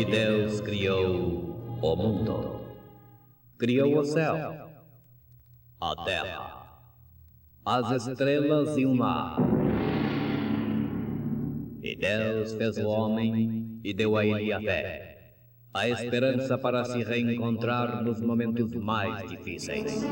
E Deus criou o mundo. Criou o céu, a terra, as estrelas e o mar. E Deus fez o homem e deu a ele a fé, a esperança para se reencontrar nos momentos mais difíceis.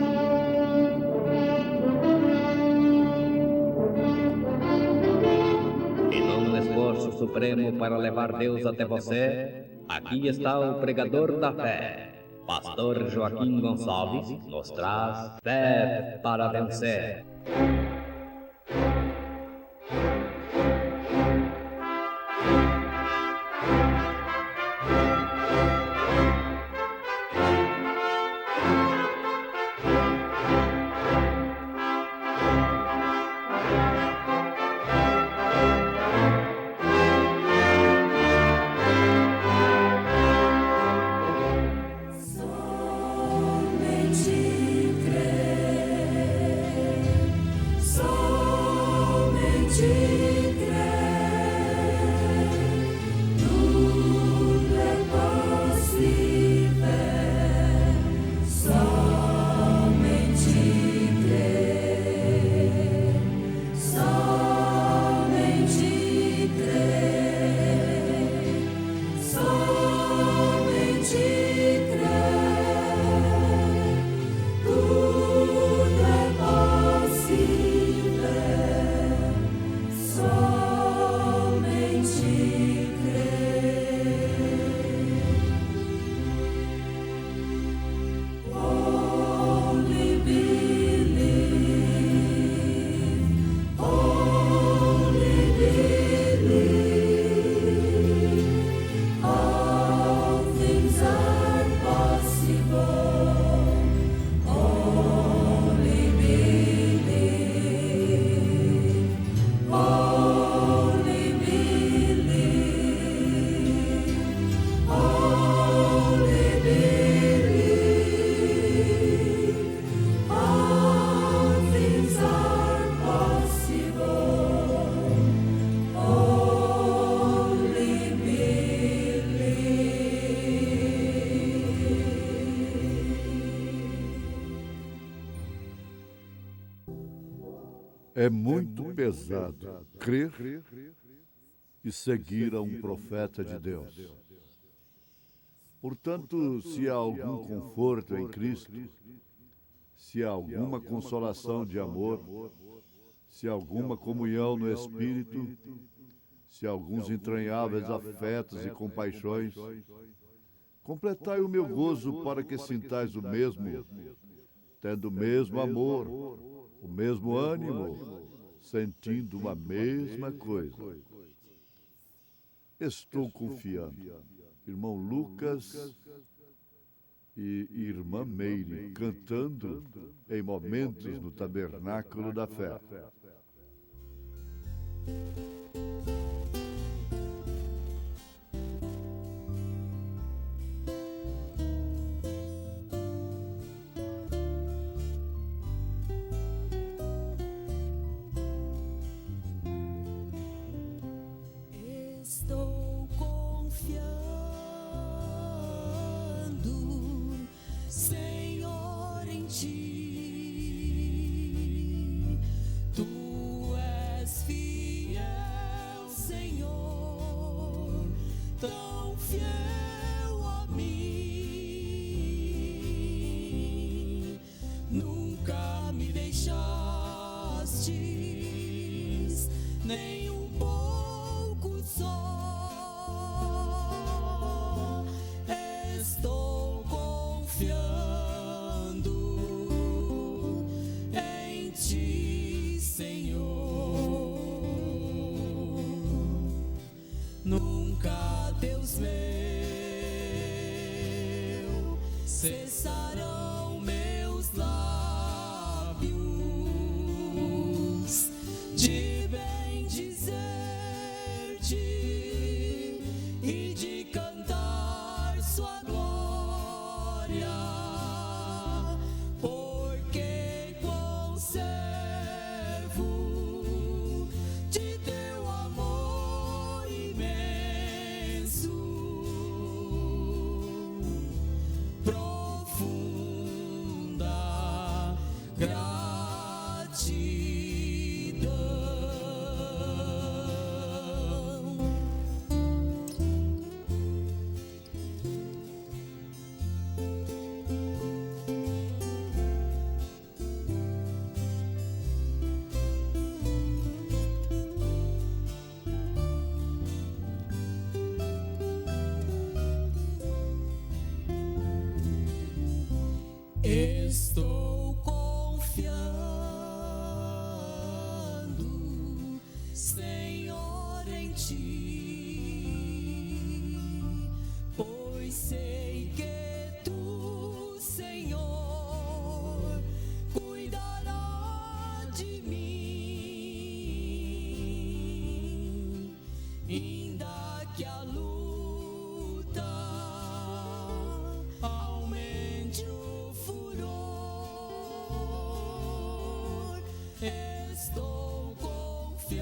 E num esforço supremo para levar Deus até você, aqui está o pregador da fé. Pastor Joaquim Gonçalves nos traz fé para vencer. É muito pesado crer e seguir a um profeta de Deus. Portanto, se há algum conforto em Cristo, se há alguma consolação de amor, se há alguma comunhão no Espírito, se há alguns entranháveis afetos e compaixões, completai o meu gozo para que sintais o mesmo, tendo o mesmo amor, o mesmo ânimo, sentindo uma mesma coisa. Estou confiando. Irmão Lucas e irmã Meire cantando em momentos no Tabernáculo da Fé. Estou confiando, Senhor, em Ti. Tu és fiel, Senhor, tão fiel a mim. Nunca me deixaste, nem um pouco só. Estou confiando em Ti, Senhor. Nunca, Deus meu, cessarão meus lábios de bendizer-Te e de cantar Sua glória, porque conservo de Teu amor imenso Senhor, em ti, pois sei que tu, Senhor, cuidará de mim, ainda que a luta aumente o furor, estou confiando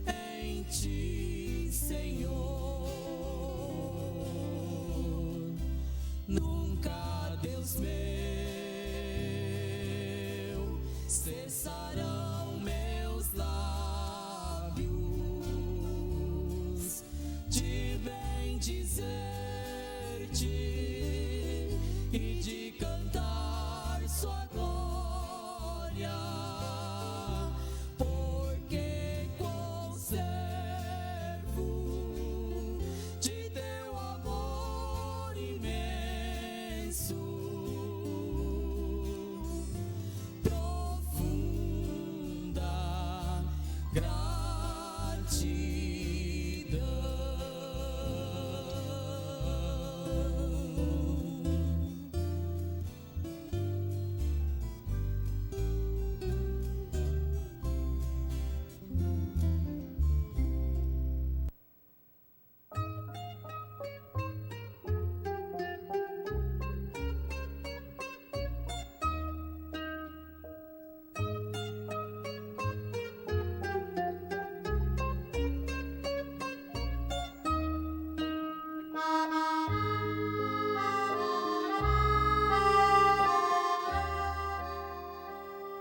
em ti, Senhor. Nunca, Deus meu, cessarão meus lábios de bem dizer-te e de cantar sua glória, porque conservo de teu amor imenso, profunda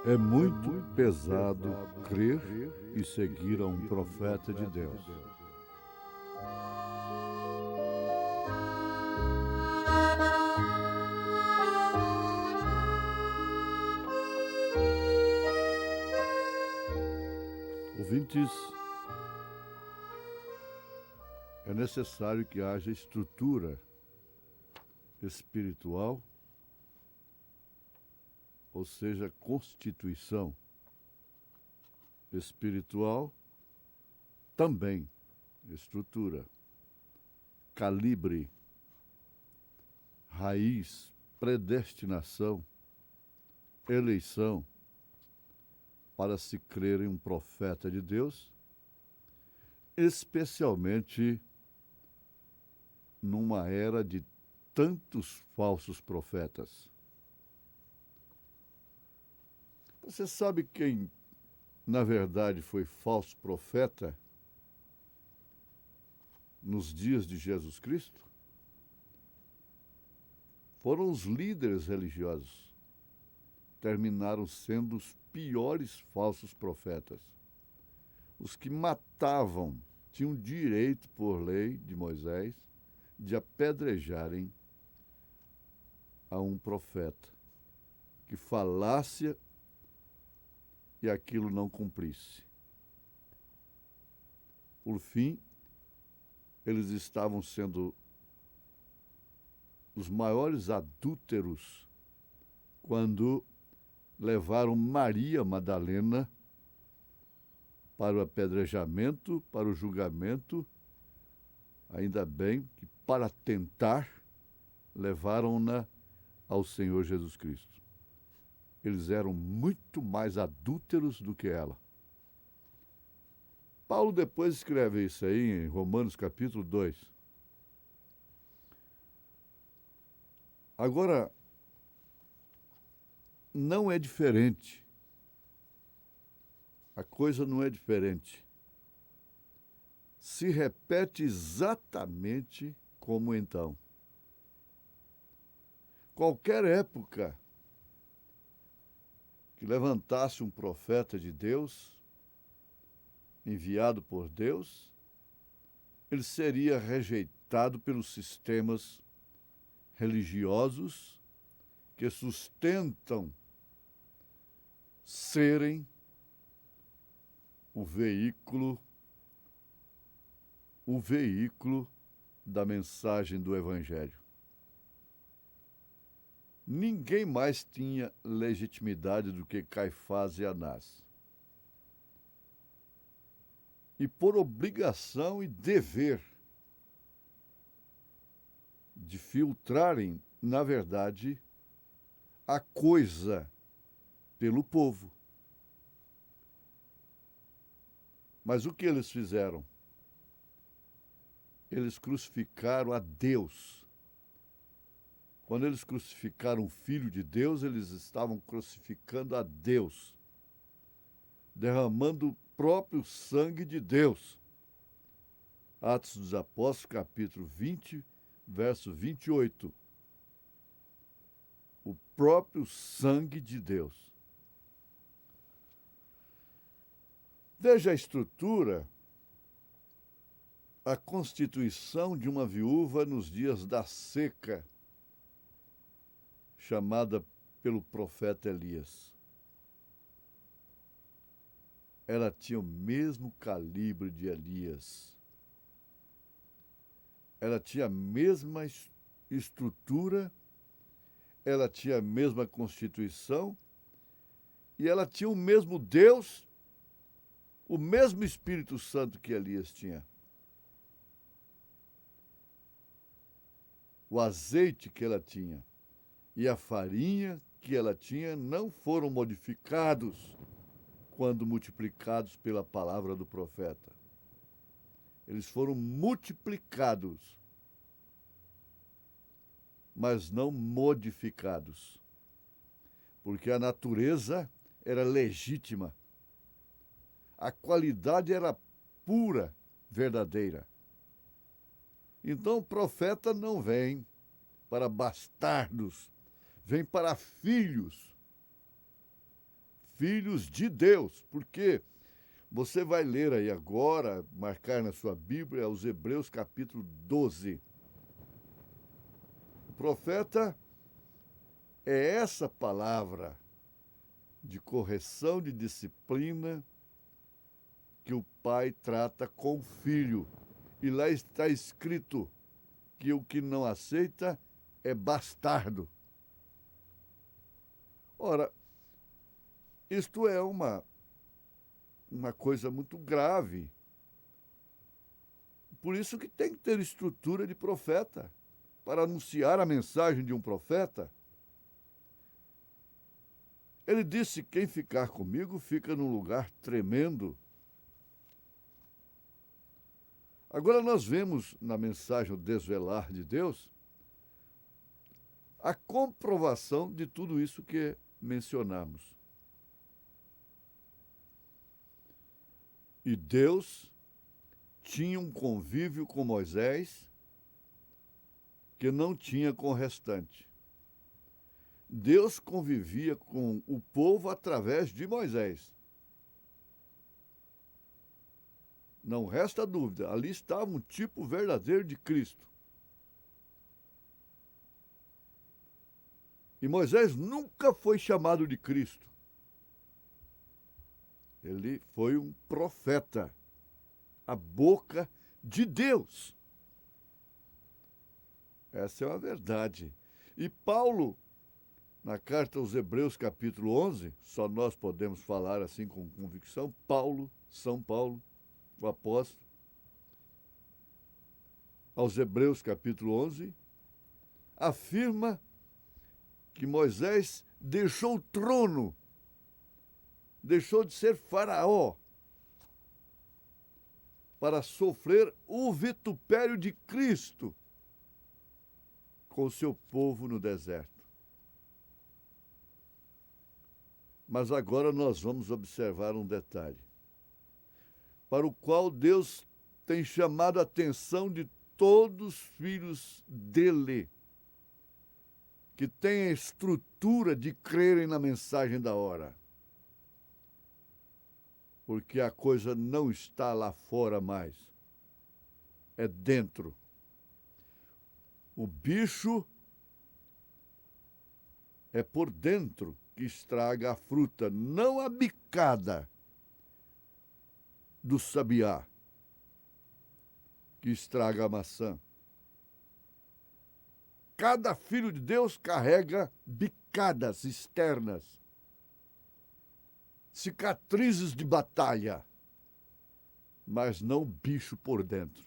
É muito pesado crer e seguir a um profeta de Deus. Ouvintes, é necessário que haja estrutura espiritual, ou seja, constituição espiritual, também estrutura, calibre, raiz, predestinação, eleição, para se crer em um profeta de Deus, especialmente numa era de tantos falsos profetas. Você sabe quem, na verdade, foi falso profeta nos dias de Jesus Cristo? Foram os líderes religiosos. Terminaram sendo os piores falsos profetas. Os que matavam, tinham direito, por lei de Moisés, de apedrejarem a um profeta que falasse e aquilo não cumprisse. Por fim, eles estavam sendo os maiores adúlteros quando levaram Maria Madalena para o apedrejamento, para o julgamento. Ainda bem que, para tentar, levaram-na ao Senhor Jesus Cristo. Eles eram muito mais adúlteros do que ela. Paulo depois escreve isso aí em Romanos capítulo 2. Agora, não é diferente. A coisa não é diferente. Se repete exatamente como então. Qualquer época que levantasse um profeta de Deus, enviado por Deus, ele seria rejeitado pelos sistemas religiosos que sustentam serem o veículo da mensagem do Evangelho. Ninguém mais tinha legitimidade do que Caifás e Anás. e por obrigação e dever de filtrarem, na verdade, a coisa pelo povo. Mas o que eles fizeram? Eles crucificaram a Deus. Quando eles crucificaram o Filho de Deus, eles estavam crucificando a Deus, derramando o próprio sangue de Deus. Atos dos Apóstolos, capítulo 20, verso 28. O próprio sangue de Deus. Veja a estrutura, a constituição de uma viúva nos dias da seca, chamada pelo profeta Elias. Ela tinha o mesmo calibre de Elias. Ela tinha a mesma estrutura, ela tinha a mesma constituição e ela tinha o mesmo Deus, o mesmo Espírito Santo que Elias tinha. O azeite que ela tinha e a farinha que ela tinha não foram modificados quando multiplicados pela palavra do profeta. Eles foram multiplicados, mas não modificados, porque a natureza era legítima, a qualidade era pura, verdadeira. Então o profeta não vem para bastardos, vem para filhos, filhos de Deus, porque você vai ler aí agora, marcar na sua Bíblia, os Hebreus capítulo 12. O profeta é essa palavra de correção, de disciplina, que o pai trata com o filho. E lá está escrito que o que não aceita é bastardo. Ora, isto é uma coisa muito grave. Por isso que tem que ter estrutura de profeta, para anunciar a mensagem de um profeta. Ele disse: quem ficar comigo fica num lugar tremendo. Agora nós vemos na mensagem O Desvelar de Deus a comprovação de tudo isso que mencionamos. E Deus tinha um convívio com Moisés que não tinha com o restante. Deus convivia com o povo através de Moisés. Não resta dúvida, ali estava um tipo verdadeiro de Cristo. E Moisés nunca foi chamado de Cristo. Ele foi um profeta, a boca de Deus. Essa é uma verdade. E Paulo, na carta aos Hebreus, capítulo 11, só nós podemos falar assim com convicção, Paulo, São Paulo, o apóstolo, aos Hebreus, capítulo 11, afirma que Moisés deixou o trono, deixou de ser faraó, para sofrer o vitupério de Cristo com o seu povo no deserto. Mas agora nós vamos observar um detalhe, para o qual Deus tem chamado a atenção de todos os filhos dele, que têm a estrutura de crerem na mensagem da hora. Porque a coisa não está lá fora mais, é dentro. O bicho é por dentro que estraga a fruta, não a bicada do sabiá que estraga a maçã. Cada filho de Deus carrega bicadas externas, cicatrizes de batalha. mas não bicho por dentro.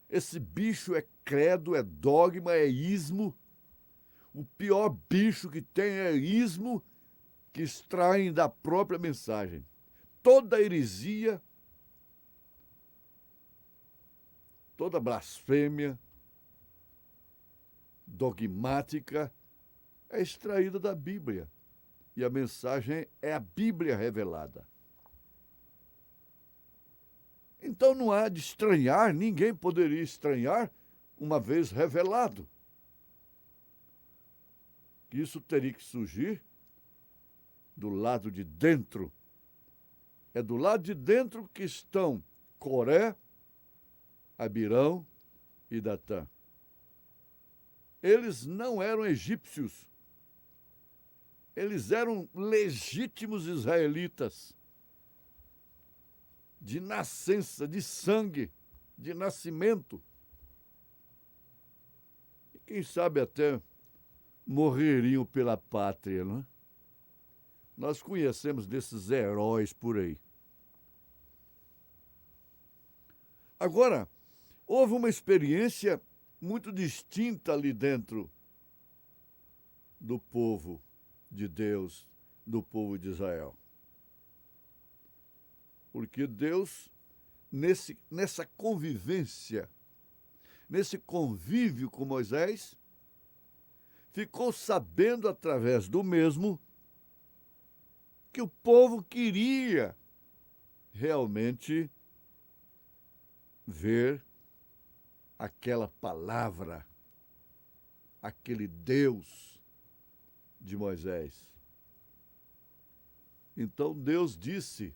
Esse bicho é credo, é dogma, é ismo. O pior bicho que tem é ismo, que extraem da própria mensagem. Toda heresia, toda blasfêmia dogmática é extraída da Bíblia. E a mensagem é a Bíblia revelada. Então não há de estranhar, ninguém poderia estranhar, uma vez revelado. Isso teria que surgir do lado de dentro. É do lado de dentro que estão Coré, Abirão e Datã. Eles não eram egípcios. Eles eram legítimos israelitas. De nascença, de sangue, de nascimento. E quem sabe até morreriam pela pátria, não é? Nós conhecemos desses heróis por aí. Agora, houve uma experiência muito distinta ali dentro do povo de Deus, do povo de Israel. Porque Deus, nessa convivência, nesse convívio com Moisés, ficou sabendo através do mesmo que o povo queria realmente ver aquela palavra, aquele Deus de Moisés. Então Deus disse,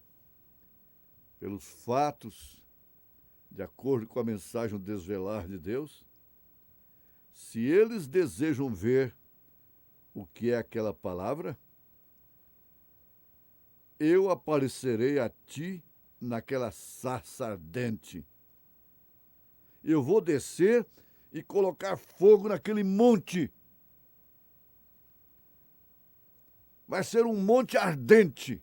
pelos fatos, de acordo com a mensagem desvelar de Deus, se eles desejam ver o que é aquela palavra, eu aparecerei a ti naquela sarça ardente. Eu vou descer e colocar fogo naquele monte. Vai ser um monte ardente.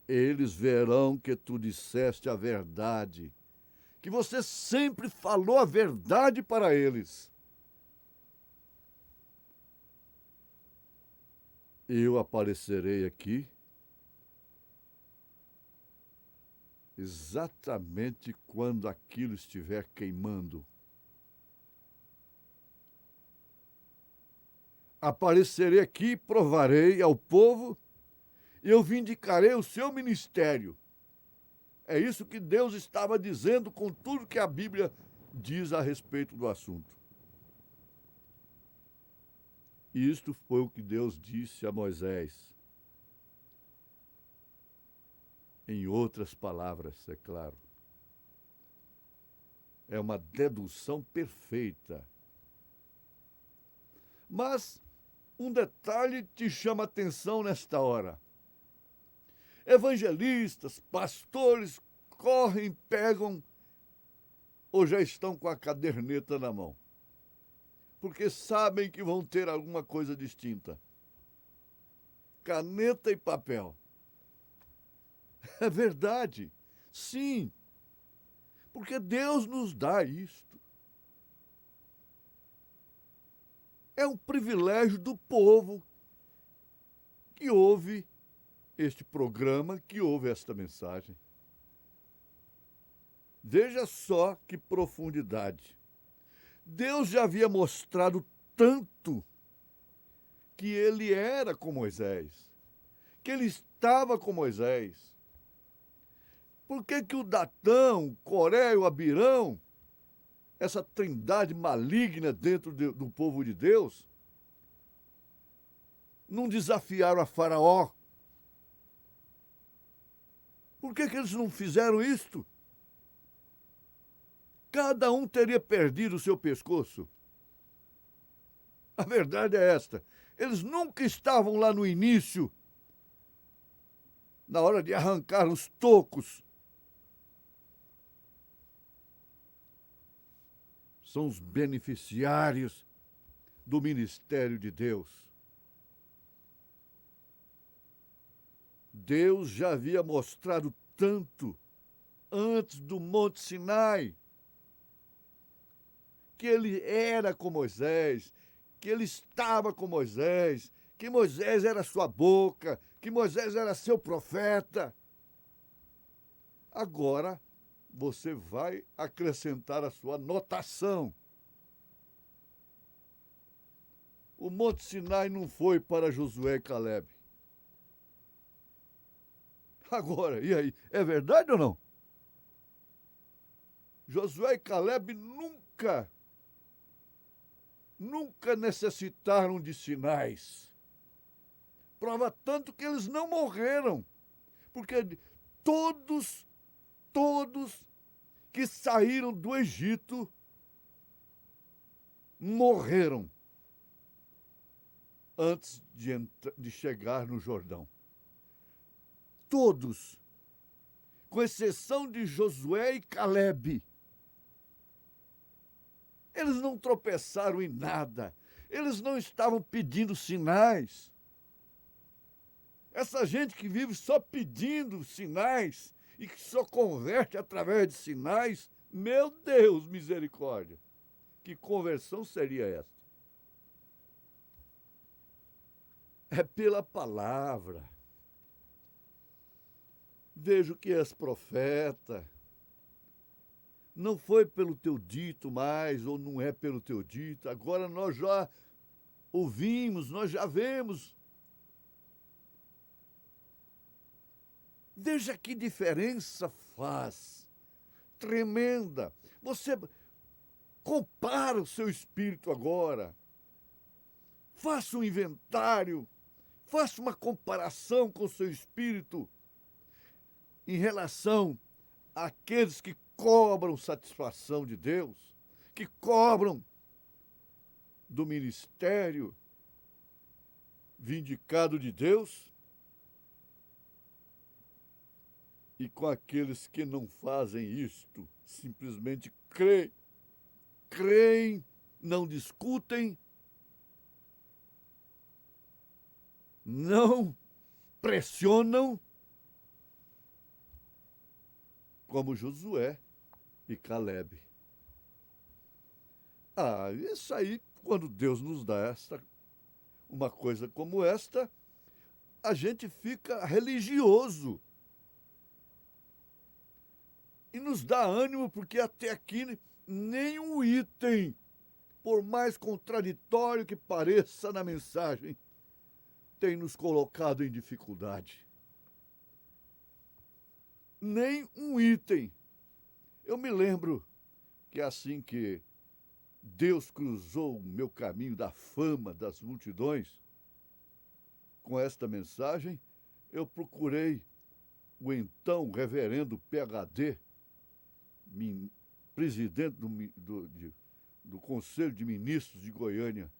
Eles verão que tu disseste a verdade, que você sempre falou a verdade para eles. Eu aparecerei aqui exatamente quando aquilo estiver queimando. Aparecerei aqui e provarei ao povo, e eu vindicarei o seu ministério. É isso que Deus estava dizendo com tudo que a Bíblia diz a respeito do assunto. E isto foi o que Deus disse a Moisés. Em outras palavras, é claro. É uma dedução perfeita. Mas um detalhe te chama a atenção nesta hora. Evangelistas, pastores, correm, pegam ou já estão com a caderneta na mão, porque sabem que vão ter alguma coisa distinta. Caneta e papel. É verdade, sim, porque Deus nos dá isto. É um privilégio do povo que ouve este programa, que ouve esta mensagem. Veja só que profundidade. Deus já havia mostrado tanto que ele era com Moisés, que ele estava com Moisés. Por que o Datã, o Coré e o Abirão, essa trindade maligna dentro do povo de Deus, não desafiaram a Faraó? Por que eles não fizeram isto? Cada um teria perdido o seu pescoço. A verdade é esta. Eles nunca estavam lá no início, na hora de arrancar os tocos. São os beneficiários do ministério de Deus. Deus já havia mostrado tanto antes do Monte Sinai, que ele era com Moisés, que ele estava com Moisés, que Moisés era sua boca, que Moisés era seu profeta. Agora você vai acrescentar a sua notação. O Monte Sinai não foi para Josué e Calebe. Agora, e aí? É verdade ou não? Josué e Calebe nunca necessitaram de sinais. Prova tanto que eles não morreram. Porque todos que saíram do Egito morreram antes de chegar no Jordão. Todos, com exceção de Josué e Calebe. Eles não tropeçaram em nada. Eles não estavam pedindo sinais. Essa gente que vive só pedindo sinais e que só converte através de sinais, meu Deus, misericórdia. Que conversão seria esta? É pela palavra. Vejo que és profeta. Não foi pelo teu dito mais, ou não é pelo teu dito. Agora nós já ouvimos, nós já vemos. Veja que diferença faz. Tremenda. Você compara o seu espírito agora. Faça um inventário. Faça uma comparação com o seu espírito em relação àqueles que cobram satisfação de Deus, que cobram do ministério vindicado de Deus, e com aqueles que não fazem isto, simplesmente creem, não discutem, não pressionam, como Josué e Calebe. Isso aí, quando Deus nos dá uma coisa como esta, a gente fica religioso. E nos dá ânimo, porque até aqui nenhum item, por mais contraditório que pareça na mensagem, tem nos colocado em dificuldade. Nem um item. Eu me lembro que assim que Deus cruzou o meu caminho da fama das multidões, com esta mensagem, eu procurei o então reverendo PhD, presidente do Conselho de Ministros de Goiânia,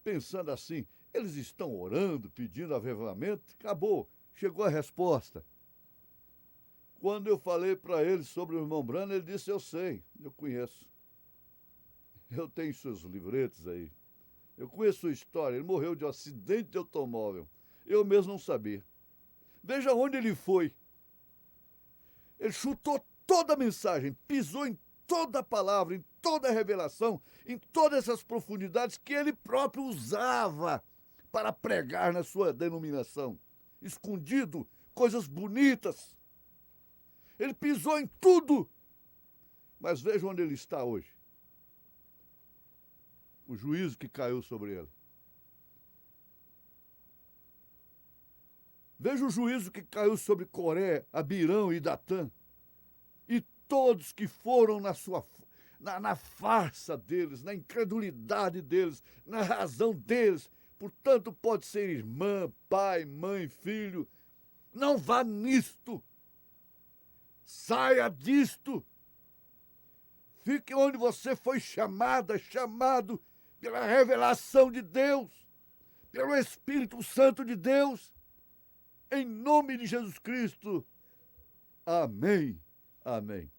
pensando assim, eles estão orando, pedindo avivamento, acabou, chegou a resposta. Quando eu falei para ele sobre o irmão Brano, ele disse, eu sei, eu conheço. Eu tenho seus livretos aí. Eu conheço sua história, ele morreu de um acidente de automóvel. Eu mesmo não sabia. Veja onde ele foi. Ele chutou toda a mensagem, pisou em toda a palavra, em toda a revelação, em todas essas profundidades que ele próprio usava para pregar na sua denominação. Escondido, coisas bonitas. Ele pisou em tudo. Mas veja onde ele está hoje. O juízo que caiu sobre ele. Veja o juízo que caiu sobre Coré, Abirão e Datã. E todos que foram na farsa deles, na incredulidade deles, na razão deles. Portanto, pode ser irmã, pai, mãe, filho. Não vá nisto. Saia disto. Fique onde você foi chamado pela revelação de Deus, pelo Espírito Santo de Deus, em nome de Jesus Cristo. Amém. Amém.